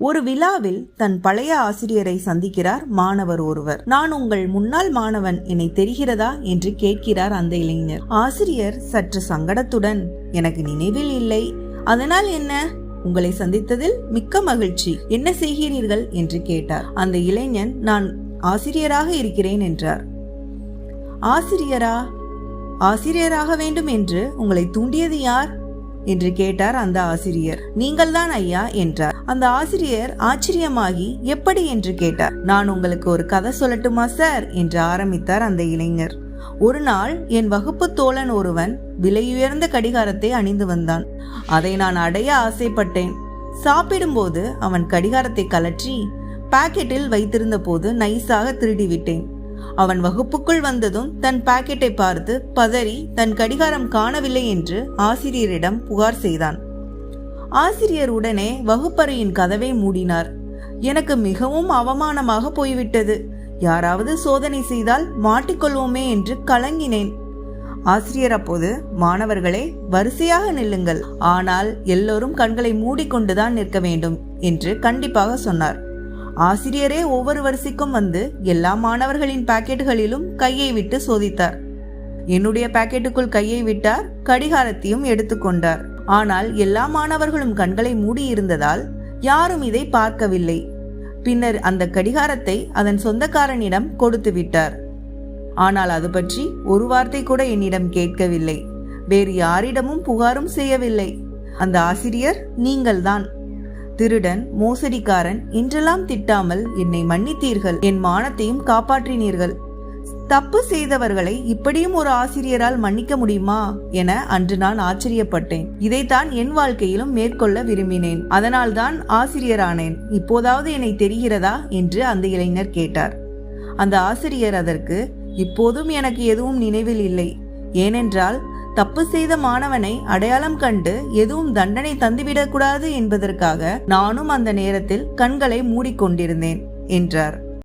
ஒரு விழாவில் தன் பழைய ஆசிரியரை சந்திக்கிறார் மாணவர் ஒருவர். நான் உங்கள் முன்னாள் மாணவன், என்னை தெரிகிறதா என்று கேட்கிறார் அந்த இளைஞர். ஆசிரியர் சற்று சங்கடத்துடன், எனக்கு நினைவில் இல்லை. அதனால் என்ன? உங்களை சந்தித்ததில் மிக்க மகிழ்ச்சி. என்ன செய்கிறீர்கள் என்று கேட்டார். அந்த இளைஞன், நான் ஆசிரியராக இருக்கிறேன் என்றார். ஆசிரியராக வேண்டும் என்று உங்களை தூண்டியது யார் என்று கேட்டார் அந்த ஆசிரியர். நீங்கள்தான் ஐயா என்றார். அந்த ஆசிரியர் ஆச்சரியமாகி, எப்படி என்று கேட்டார். நான் உங்களுக்கு ஒரு கதை சொல்லட்டுமா சார் என்று ஆரம்பித்தார் அந்த இளைஞர். ஒரு நாள் என் வகுப்பு தோழன் ஒருவன் விலையுயர்ந்த கடிகாரத்தை அணிந்து வந்தான். அதை நான் அடைய ஆசைப்பட்டேன். சாப்பிடும்போது அவன் கடிகாரத்தை கலற்றி பாக்கெட்டில் வைத்திருந்த போது நைஸாக திருடிவிட்டேன். அவன் வகுப்புக்குள் வந்ததும் தன் பாக்கெட்டை பார்த்து பதறி தன் கடிகாரம் காணவில்லை என்று ஆசிரியரிடம் புகார் செய்தான். ஆசிரியர் உடனே வகுப்பறையின் கதவை மூடினார். எனக்கு மிகவும் அவமானமாக போய்விட்டது. யாராவது சோதனை செய்தால் மாட்டிக்கொள்வோமே என்று கலங்கினேன். ஆசிரியர் அப்போது, மாணவர்களே, வரிசையாக நில்லுங்கள், ஆனால் எல்லோரும் கண்களை மூடிக்கொண்டுதான் நிற்க வேண்டும் என்று கண்டிப்பாக சொன்னார். ஆசிரியரே ஒவ்வொரு வரிசைக்கும் வந்து எல்லா மாணவர்களின் பாக்கெட்டுகளிலும் கையை விட்டு சோதித்தார். என்னுடைய பாக்கெட்டுக்குள் கையை விட்டார், கடிகாரத்தையும் எடுத்துக்கொண்டார். ஆனால் எல்லா மாணவர்களும் கண்களை மூடி இருந்ததால் யாரும் இதை பார்க்கவில்லை. பின்னர் அந்த கடிகாரத்தை அதன் சொந்தக்காரனிடம் கொடுத்து விட்டார். ஆனால் அது பற்றி ஒரு வார்த்தை கூட என்னிடம் கேட்கவில்லை. வேறு யாரிடமும் புகாரும் செய்யவில்லை. அந்த ஆசிரியர் நீங்கள்தான். திருடன், மோசடிக்காரன் என்றெல்லாம் திட்டாமல் என்னை மன்னித்தீர்கள். என் மானத்தையும் காப்பாற்றினீர்கள். தப்பு செய்தவர்களை இப்படியும் ஒரு ஆசிரியரால் மன்னிக்க முடியுமா என அன்று நான் ஆச்சரியப்பட்டேன். இதைத்தான் என் வாழ்க்கையிலும் மேற்கொள்ள விரும்பினேன். அதனால்தான் ஆசிரியரானேன். இப்போதாவது என்னை தெரிகிறதா என்று அந்த இளைஞர் கேட்டார். அந்த ஆசிரியர் அதற்கு, இப்போதும் எனக்கு எதுவும் நினைவில் இல்லை. ஏனென்றால் தப்பு செய்த மாணவனை அடையாளம் கண்டு எதுவும் தண்டனை தந்துவிடக்கூடாது என்பதற்காக நானும் அந்த நேரத்தில் கண்களை மூடிக்கொண்டிருந்தேன் என்றார்.